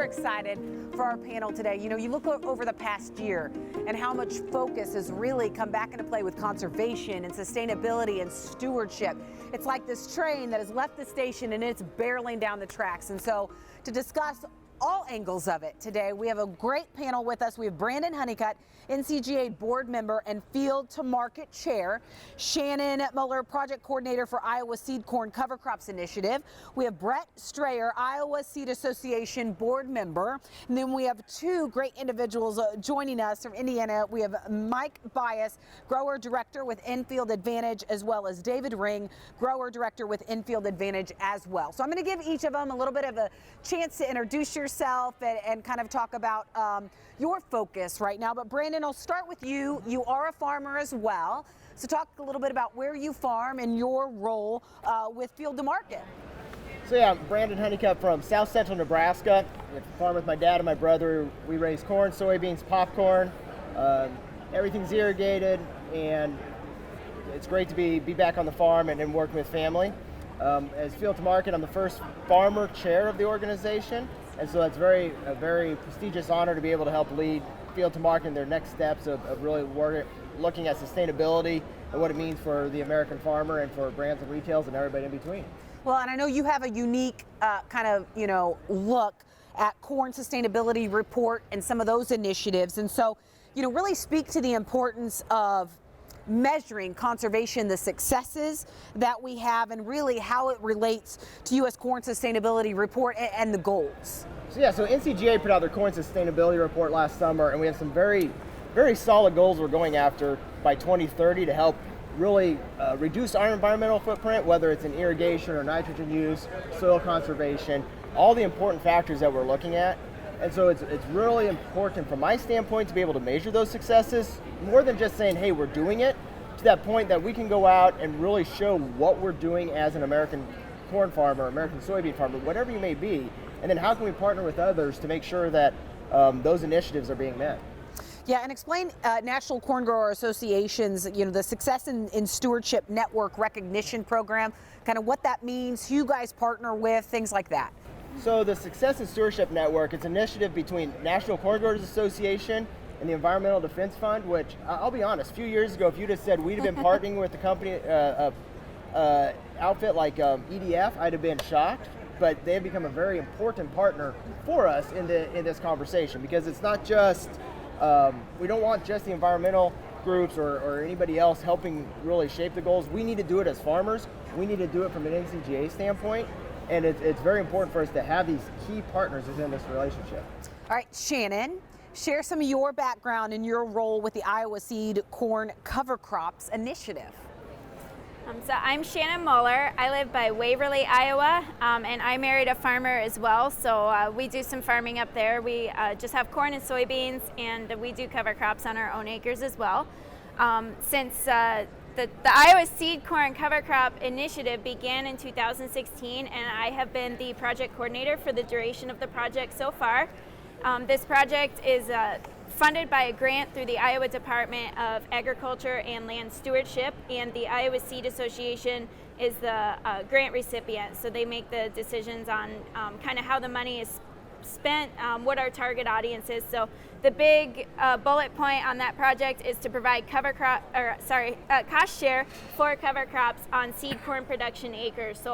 super excited for our panel today. You know, you look over the past year and how much focus has really come back into play with conservation and sustainability and stewardship. It's like this train that has left the station and it's barreling down the tracks. And so to discuss all angles of it today, we have a great panel with us. We have Brandon Honeycutt, NCGA board member and Field to Market chair, Shannon Muller, project coordinator for Iowa Seed Corn Cover Crops Initiative. We have Brett Strayer, Iowa Seed Association board member. And then we have two great individuals joining us from Indiana. We have Mike Bias, grower director with Infield Advantage, as well as David Ring, grower director with Infield Advantage as well. So I'm going to give each of them a little bit of a chance to introduce yourself and kind of talk about your focus right now. But Brandon, I'll start with you. You are a farmer as well. So talk a little bit about where you farm and your role with Field to Market. So yeah, I'm Brandon Honeycutt from South Central Nebraska. I farm with my dad and my brother. We raise corn, soybeans, popcorn. Everything's irrigated, and it's great to be back on the farm and working with family. As Field to Market, I'm the first farmer chair of the organization, and so it's a very prestigious honor to be able to help lead Field to Market in their next steps of really looking at sustainability and what it means for the American farmer and for brands and retails and everybody in between. Well, and I know you have a unique kind of, look at corn sustainability report and some of those initiatives. And so, really speak to the importance of measuring conservation, the successes that we have, and really how it relates to U.S. Corn Sustainability Report and the goals. So NCGA put out their Corn Sustainability Report last summer, and we have some very, very solid goals we're going after by 2030 to help really reduce our environmental footprint, whether it's in irrigation or nitrogen use, soil conservation, all the important factors that we're looking at. And so it's really important from my standpoint to be able to measure those successes, more than just saying, hey, we're doing it, to that point that we can go out and really show what we're doing as an American corn farmer, American soybean farmer, whatever you may be, and then how can we partner with others to make sure that those initiatives are being met. Yeah, and explain National Corn Grower Association's, the Success in Stewardship Network Recognition Program, kind of what that means, who you guys partner with, things like that. So the Success in Stewardship Network, it's an initiative between National Corn Growers Association and the Environmental Defense Fund, which I'll be honest, a few years ago, if you'd have said we'd have been partnering with a company, outfit like EDF, I'd have been shocked. But they've become a very important partner for us in this conversation, because it's not just, we don't want just the environmental groups or anybody else helping really shape the goals. We need to do it as farmers. We need to do it from an NCGA standpoint. And it's very important for us to have these key partners within this relationship. All right, Shannon, share some of your background and your role with the Iowa Seed Corn Cover Crops Initiative. So I'm Shannon Muller. I live by Waverly, Iowa, and I married a farmer as well, so we do some farming up there. We just have corn and soybeans, and we do cover crops on our own acres as well. Since the Iowa Seed Corn Cover Crop Initiative began in 2016, and I have been the project coordinator for the duration of the project so far. This project is funded by a grant through the Iowa Department of Agriculture and Land Stewardship, and the Iowa Seed Association is the grant recipient. So they make the decisions on kind of how the money is spent, what our target audience is. So the big bullet point on that project is to provide cost share for cover crops on seed corn production acres. So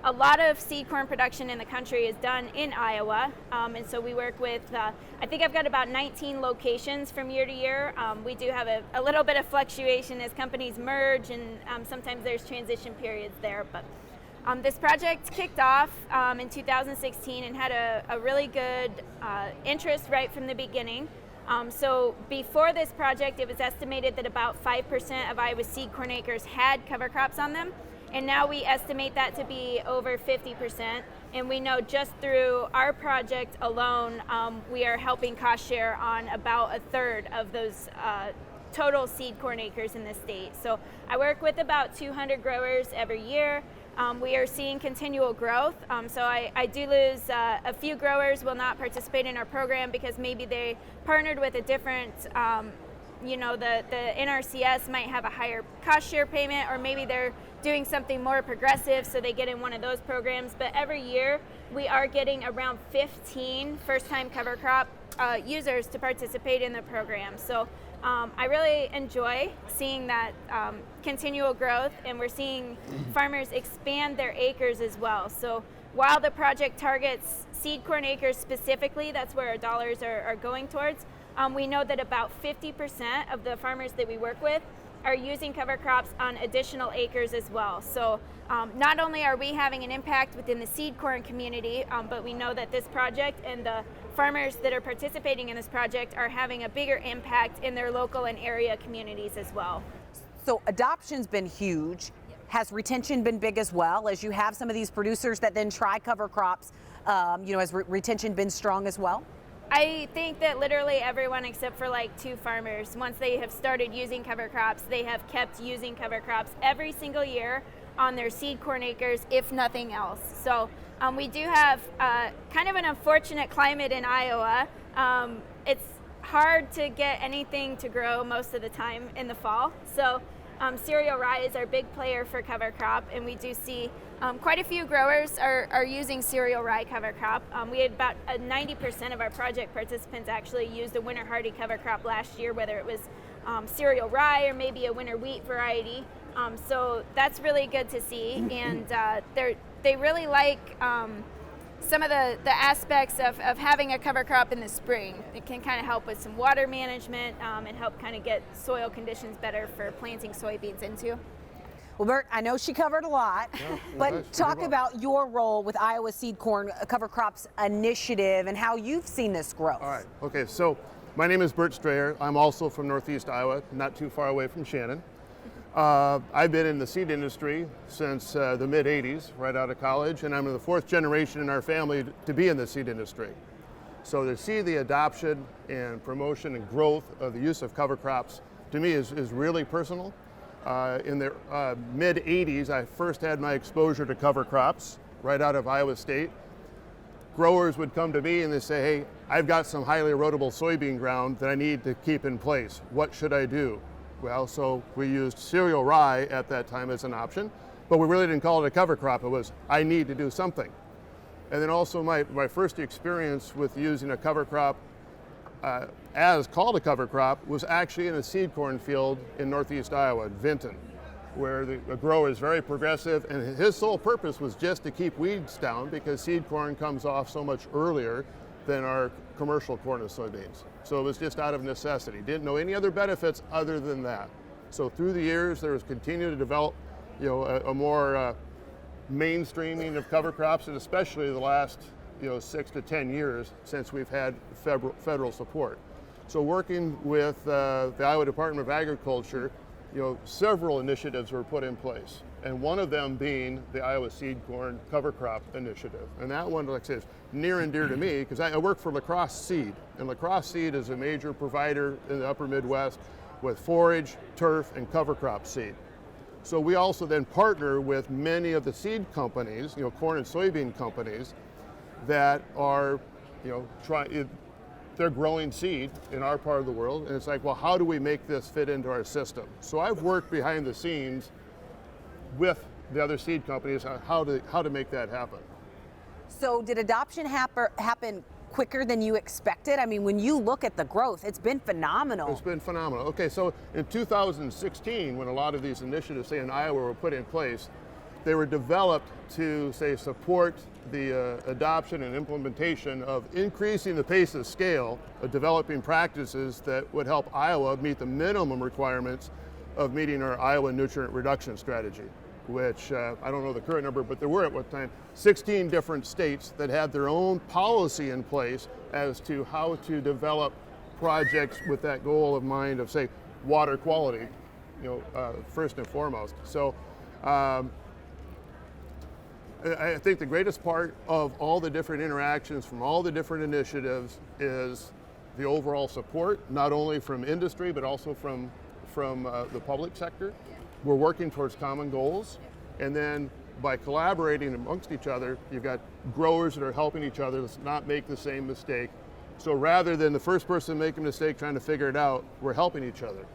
a lot of seed corn production in the country is done in Iowa, and so we work with, I think I've got about 19 locations from year to year. We do have a little bit of fluctuation as companies merge, and sometimes there's transition periods there. But this project kicked off in 2016 and had a really good interest right from the beginning. So before this project, it was estimated that about 5% of Iowa's seed corn acres had cover crops on them. And now we estimate that to be over 50%. And we know just through our project alone, we are helping cost share on about a third of those total seed corn acres in the state. So I work with about 200 growers every year. We are seeing continual growth. So I do lose a few growers will not participate in our program because maybe they partnered with a different the NRCS might have a higher cost share payment, or maybe they're doing something more progressive so they get in one of those programs. But every year we are getting around 15 first-time cover crop users to participate in the program. So I really enjoy seeing that continual growth, and we're seeing farmers expand their acres as well. So while the project targets seed corn acres specifically, that's where our dollars are going towards, we know that about 50% of the farmers that we work with are using cover crops on additional acres as well. So not only are we having an impact within the seed corn community, but we know that this project and the farmers that are participating in this project are having a bigger impact in their local and area communities as well. So adoption's been huge. Has retention been big as well, as you have some of these producers that then try cover crops? Has retention been strong as well? I think that literally everyone except for like 2 farmers, once they have started using cover crops, they have kept using cover crops every single year on their seed corn acres, if nothing else. So we do have kind of an unfortunate climate in Iowa. It's hard to get anything to grow most of the time in the fall. So cereal rye is our big player for cover crop, and we do see quite a few growers are using cereal rye cover crop. We had about 90% of our project participants actually used a winter hardy cover crop last year, whether it was cereal rye or maybe a winter wheat variety. So that's really good to see, and they really like some of the aspects of having a cover crop in the spring. It can kind of help with some water management and help kind of get soil conditions better for planting soybeans into. Well, Bert, I know she covered a lot, but talk about your role with Iowa Seed Corn Cover Crops Initiative and how you've seen this growth. All right, okay, so my name is Bert Strayer. I'm also from Northeast Iowa, not too far away from Shannon. I've been in the seed industry since the mid-'80s, right out of college, and I'm the 4th generation in our family to be in the seed industry. So to see the adoption and promotion and growth of the use of cover crops, to me is really personal. In the mid-'80s, I first had my exposure to cover crops right out of Iowa State. Growers would come to me and they say, hey, I've got some highly erodible soybean ground that I need to keep in place. What should I do? Well, so we used cereal rye at that time as an option, but we really didn't call it a cover crop. It was, I need to do something. And then also my first experience with using a cover crop as called a cover crop was actually in a seed corn field in Northeast Iowa, Vinton, where the grower is very progressive, and his sole purpose was just to keep weeds down because seed corn comes off so much earlier than our commercial corn and soybeans. So it was just out of necessity. Didn't know any other benefits other than that. So through the years, there was continued to develop, a more mainstreaming of cover crops, and especially the last, 6 to 10 years since we've had federal support. So working with the Iowa Department of Agriculture, several initiatives were put in place, and one of them being the Iowa Seed Corn Cover Crop Initiative. And that one, like I said, is near and dear to me because I work for Lacrosse Seed, and Lacrosse Seed is a major provider in the upper Midwest with forage, turf, and cover crop seed. So we also then partner with many of the seed companies, corn and soybean companies, that are, they're growing seed in our part of the world, and it's like, well, how do we make this fit into our system? So I've worked behind the scenes with the other seed companies on how to make that happen. So did adoption happen quicker than you expected? I mean, when you look at the growth, it's been phenomenal. It's been phenomenal. Okay, so in 2016, when a lot of these initiatives, say in Iowa, were put in place, they were developed to, say, support the adoption and implementation of increasing the pace of scale of developing practices that would help Iowa meet the minimum requirements of meeting our Iowa nutrient reduction strategy, which I don't know the current number, but there were at one time 16 different states that had their own policy in place as to how to develop projects with that goal of mind of, say, water quality, first and foremost. So I think the greatest part of all the different interactions from all the different initiatives is the overall support, not only from industry, but also from the public sector. We're working towards common goals, and then by collaborating amongst each other, you've got growers that are helping each other to not make the same mistake, So rather than the first person making a mistake trying to figure it out, we're helping each other.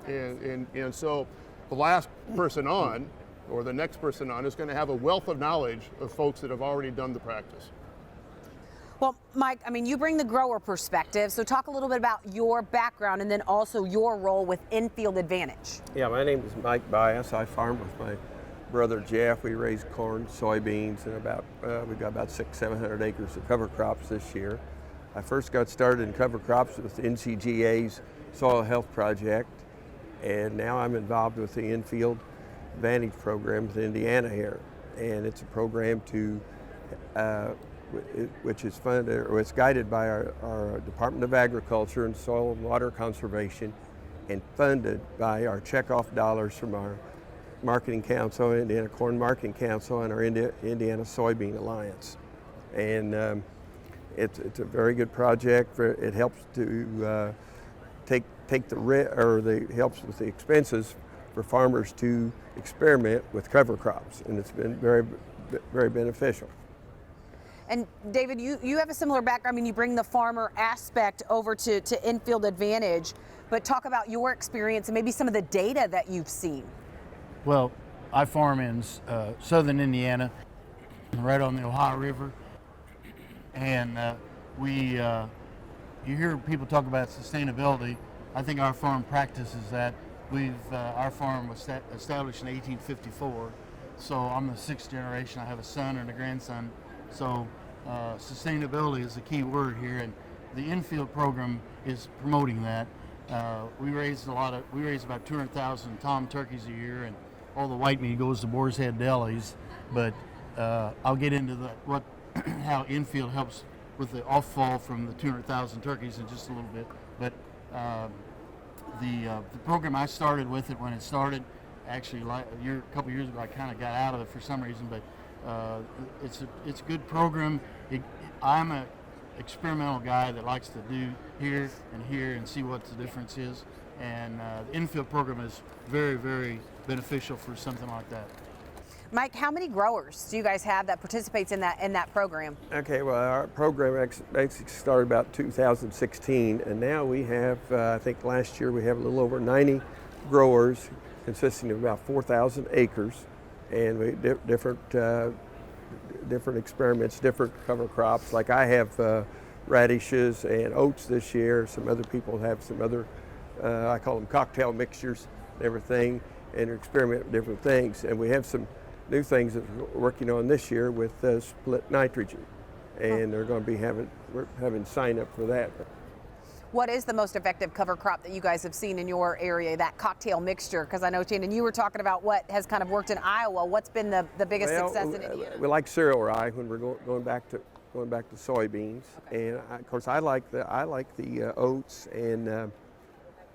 And so the last person on, or the next person on, is going to have a wealth of knowledge of folks that have already done the practice. Well, Mike, I mean, you bring the grower perspective, so talk a little bit about your background and then also your role with Infield Advantage. Yeah, my name is Mike Bias. I farm with my brother Jeff. We raise corn, soybeans, and we've got about 600-700 acres of cover crops this year. I first got started in cover crops with NCGA's Soil Health Project, and now I'm involved with the Infield Advantage program with Indiana here. And it's a program which is funded, or it's guided by our Department of Agriculture and Soil and Water Conservation, and funded by our checkoff dollars from our Marketing Council, Indiana Corn Marketing Council, and our Indiana Soybean Alliance. And it's a very good project. It helps to helps with the expenses for farmers to experiment with cover crops, and it's been very, very beneficial. And David, you have a similar background. I mean, you bring the farmer aspect over to Infield Advantage, but talk about your experience and maybe some of the data that you've seen. Well, I farm in southern Indiana, right on the Ohio River, and you hear people talk about sustainability. I think our farm practices that. Our farm was established in 1854, so I'm the sixth generation. I have a son and a grandson, so sustainability is the key word here, and the Infield program is promoting that. We raise about 200,000 tom turkeys a year, and all the white meat goes to Boar's Head delis. But I'll get into how Infield helps with the off-fall from the 200,000 turkeys in just a little bit. But the program, I started with it when it started. Actually, a couple years ago, I kind of got out of it for some reason, but it's a good program. I'm an experimental guy that likes to do here and see what the difference is. And the Infield program is very, very beneficial for something like that. Mike, how many growers do you guys have that participates in that program? Okay, well, our program basically started about 2016, and now we have, I think last year we have a little over 90 growers consisting of about 4,000 acres, and we different experiments, different cover crops. Like I have radishes and oats this year. Some other people have some other, I call them cocktail mixtures and everything, and experiment with different things. And we have some new things that we're working on this year with split nitrogen, and they're going to be we're having sign up for that. What is the most effective cover crop that you guys have seen in your area, that cocktail mixture? Because I know, Shannon, you were talking about what has kind of worked in Iowa. What's been the biggest success in Indiana? We like cereal rye when we're going back to soybeans, okay. And of course I like the oats and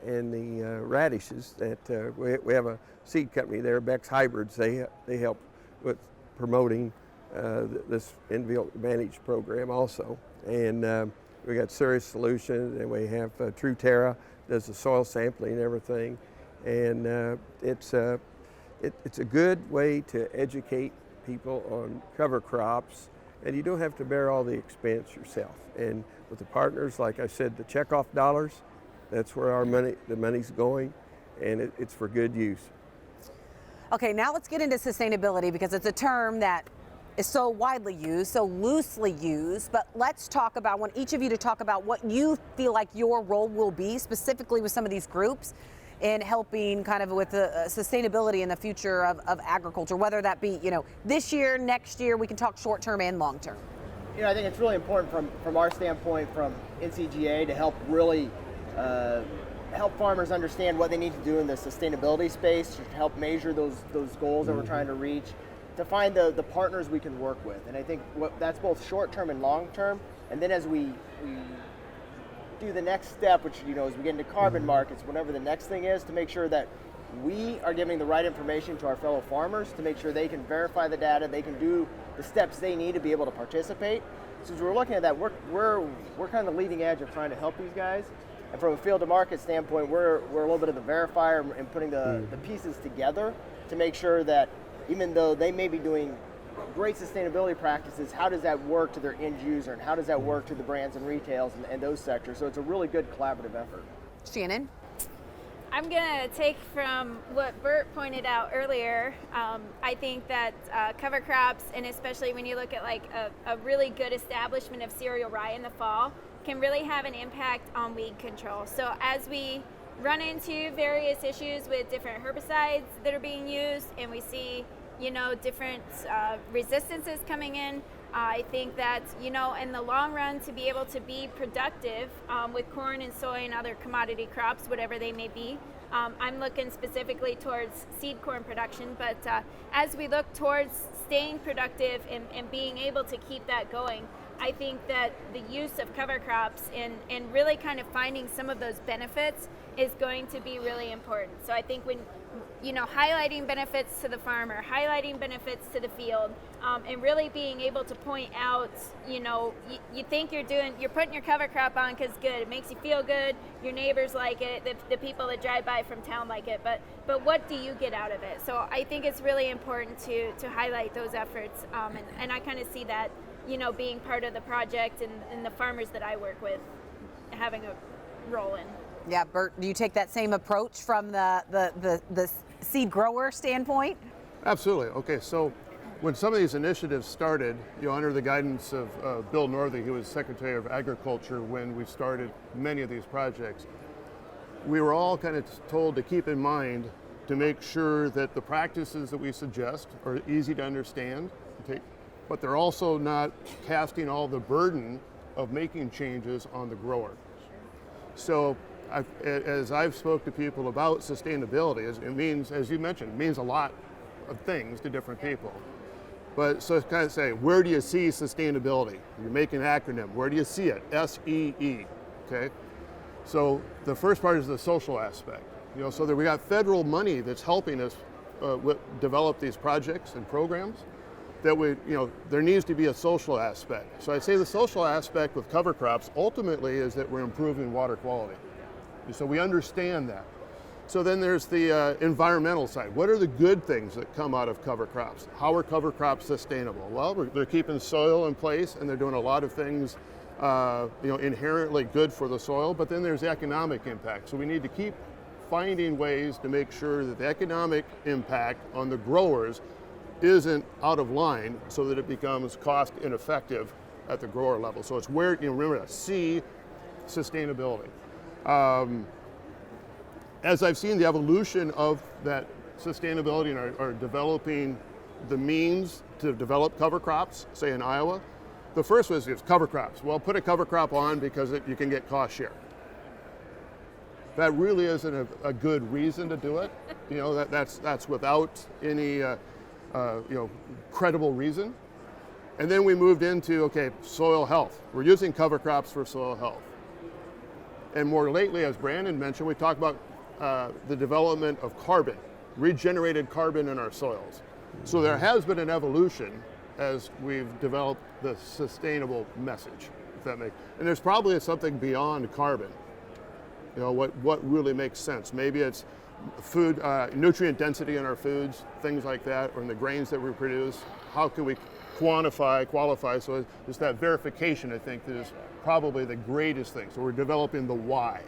the radishes. That we have a seed company there, Beck's Hybrids. They help with promoting this Infield Advantage program also, and we got Serious Solutions, and we have True Terra does the soil sampling and everything, and it's a good way to educate people on cover crops, and you don't have to bear all the expense yourself. And with the partners, like I said, the checkoff dollars, that's where the money's going, and it's for good use. Okay, now let's get into sustainability, because it's a term that is so widely used, so loosely used, but let's talk about, I want each of you to talk about what you feel like your role will be specifically with some of these groups in helping kind of with the sustainability in the future of agriculture, whether that be, this year, next year. We can talk short term and long term. I think it's really important from our standpoint, from NCGA, to help really help farmers understand what they need to do in the sustainability space, to help measure those goals that we're trying to reach, to find the partners we can work with. And I think that's both short term and long term. And then as we do the next step, which as we get into carbon markets, whatever the next thing is, to make sure that we are giving the right information to our fellow farmers to make sure they can verify the data, they can do the steps they need to be able to participate. So as we're looking at that, we're kind of the leading edge of trying to help these guys. And from a field to market standpoint, we're a little bit of the verifier and putting the pieces together to make sure that even though they may be doing great sustainability practices, how does that work to their end user, and how does that work to the brands and retails and those sectors? So it's a really good collaborative effort. Shannon? I'm going to take from what Bert pointed out earlier. I think that cover crops, and especially when you look at like a really good establishment of cereal rye in the fall, can really have an impact on weed control. So as we run into various issues with different herbicides that are being used, and we see, you know, different resistances coming in, I think that, you know, in the long run, to be able to be productive with corn and soy and other commodity crops, whatever they may be, I'm looking specifically towards seed corn production, but as we look towards staying productive and being able to keep that going, I think that the use of cover crops and really kind of finding some of those benefits is going to be really important. So I think when, you know, highlighting benefits to the farmer, highlighting benefits to the field, and really being able to point out, you know, you think you're putting your cover crop on because good, it makes you feel good, your neighbors like it, the people that drive by from town like it, but what do you get out of it? So I think it's really important to highlight those efforts, and I kind of see that, you know, being part of the project and the farmers that I work with having a role in. Yeah, Bert, do you take that same approach from the seed grower standpoint? Absolutely. Okay, so when some of these initiatives started, you know, under the guidance of Bill Northey, who was Secretary of Agriculture when we started many of these projects, we were all kind of told to keep in mind to make sure that the practices that we suggest are easy to understand, okay, but they're also not casting all the burden of making changes on the grower. So as I've spoke to people about sustainability, it means, as you mentioned, it means a lot of things to different people. But so kind of say, where do you see sustainability? You make an acronym. Where do you see it? SEE. Okay. So the first part is the social aspect. You know, so that we got federal money that's helping us develop these projects and programs. That we, you know, there needs to be a social aspect. So I'd say the social aspect with cover crops ultimately is that we're improving water quality. So we understand that. So then there's the environmental side. What are the good things that come out of cover crops? How are cover crops sustainable? Well, they're keeping soil in place, and they're doing a lot of things, you know, inherently good for the soil. But then there's the economic impact. So we need to keep finding ways to make sure that the economic impact on the growers isn't out of line, so that it becomes cost ineffective at the grower level. So it's where, you know, remember that C, sustainability. As I've seen the evolution of that sustainability and are developing the means to develop cover crops, say in Iowa, the first was cover crops. Well, put a cover crop on because you can get cost share. That really isn't a good reason to do it. You know, that's without any you know, credible reason. And then we moved into, okay, soil health. We're using cover crops for soil health. And more lately, as Brandon mentioned, we talked about the development of carbon, regenerated carbon in our soils. So there has been an evolution as we've developed the sustainable message, if that makes. And there's probably something beyond carbon. You know, what really makes sense. Maybe it's food, nutrient density in our foods, things like that, or in the grains that we produce. How can we qualify? So it's that verification, I think, that is probably the greatest thing. So we're developing the why.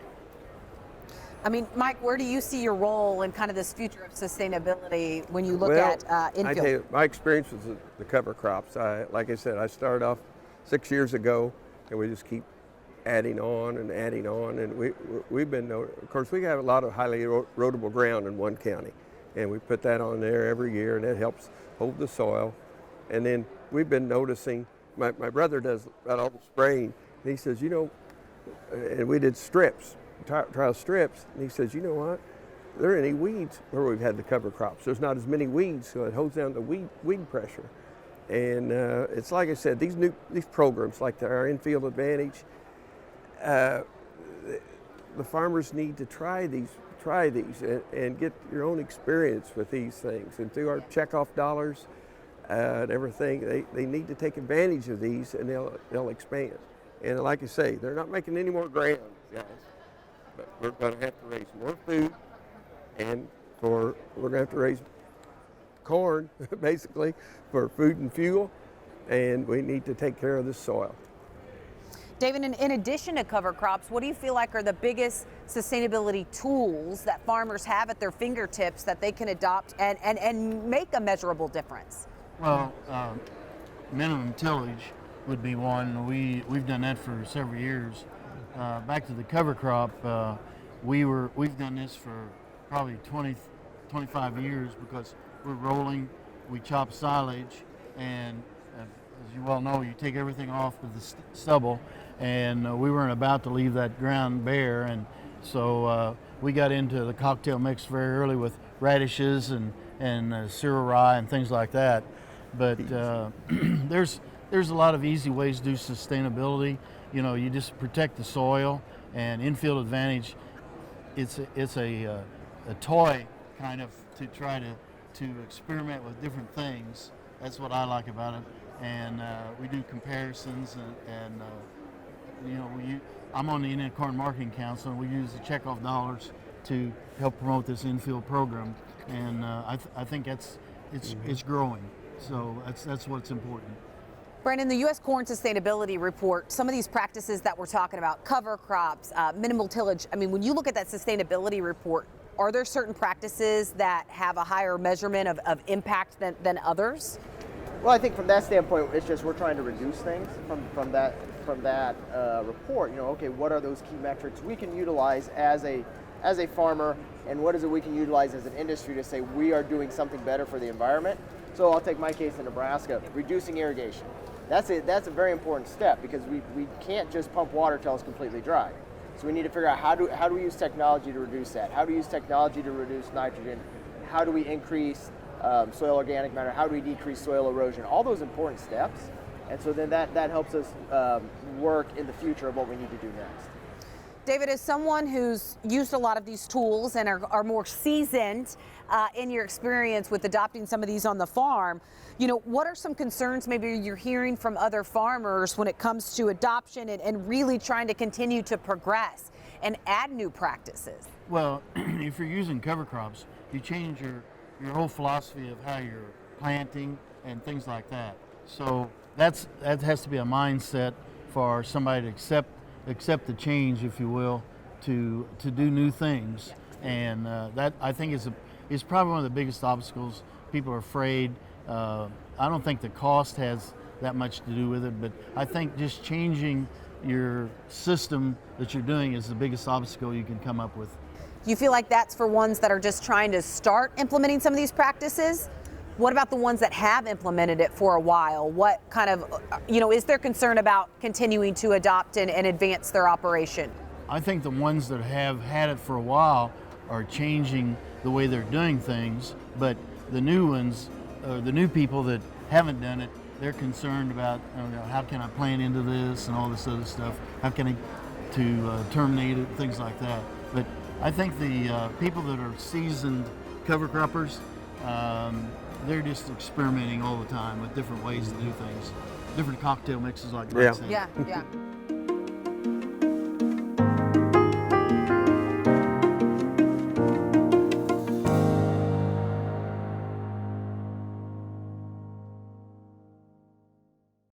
I mean, Mike, where do you see your role in kind of this future of sustainability when you look at infield? I tell you, my experience with the cover crops, like I said, I started off 6 years ago, and we just keep adding on, and we've been, of course, we have a lot of highly erodible ground in one county, and we put that on there every year, and it helps hold the soil. And then we've been noticing, my brother does all the spraying, and he says, you know, and we did strips, trial strips, and he says, you know what, there aren't any weeds where we've had the cover crops. There's not as many weeds, so it holds down the weed pressure. And it's like I said, these programs like our Infield Advantage, the farmers need to try these and get your own experience with these things. And through our checkoff dollars and everything, they need to take advantage of these, and they'll expand. And like I say, they're not making any more ground, guys, but we're going to have to raise more food, and we're going to have to raise corn, basically, for food and fuel, and we need to take care of the soil. David, in addition to cover crops, what do you feel like are the biggest sustainability tools that farmers have at their fingertips that they can adopt and make a measurable difference? Well, minimum tillage would be one. We've done that for several years. Back to the cover crop, we've done this for probably 25 years because we're rolling, we chop silage, and as you well know, you take everything off with the stubble, and we weren't about to leave that ground bare, and so we got into the cocktail mix very early with radishes and sirih rye and things like that. But there's a lot of easy ways to do sustainability. You know, you just protect the soil, and infield advantage. It's a toy kind of to try to experiment with different things. That's what I like about it. And we do comparisons, and you know, I'm on the Indian Corn Marketing Council, and we use the checkoff dollars to help promote this infield program. And I think it's growing. So that's what's important. Brandon, the U.S. Corn Sustainability Report, some of these practices that we're talking about, cover crops, minimal tillage, I mean, when you look at that sustainability report, are there certain practices that have a higher measurement of impact than others? Well, I think from that standpoint, it's just we're trying to reduce things from that report. You know, okay, what are those key metrics we can utilize as a farmer, and what is it we can utilize as an industry to say we are doing something better for the environment? So I'll take my case in Nebraska, reducing irrigation. That's a very important step because we can't just pump water till it's completely dry. So we need to figure out how do we use technology to reduce that? How do we use technology to reduce nitrogen? How do we increase soil organic matter? How do we decrease soil erosion? All those important steps. And so then that helps us work in the future of what we need to do next. David, as someone who's used a lot of these tools and are more seasoned in your experience with adopting some of these on the farm, you know, what are some concerns maybe you're hearing from other farmers when it comes to adoption and really trying to continue to progress and add new practices? Well, if you're using cover crops, you change your whole philosophy of how you're planting and things like that. So that has to be a mindset for somebody to accept the change, if you will, to do new things. And that, I think, is probably one of the biggest obstacles. People are afraid. I don't think the cost has that much to do with it, but I think just changing your system that you're doing is the biggest obstacle you can come up with. Do you feel like that's for ones that are just trying to start implementing some of these practices? What about the ones that have implemented it for a while? What kind of, you know, is there concern about continuing to adopt and advance their operation? I think the ones that have had it for a while are changing the way they're doing things, but the new ones, the new people that haven't done it, they're concerned about, you know, how can I plan into this and all this other stuff? How can I terminate it, things like that. But I think the people that are seasoned cover croppers, they're just experimenting all the time with different ways to do things, different cocktail mixes like Mike said. Yeah.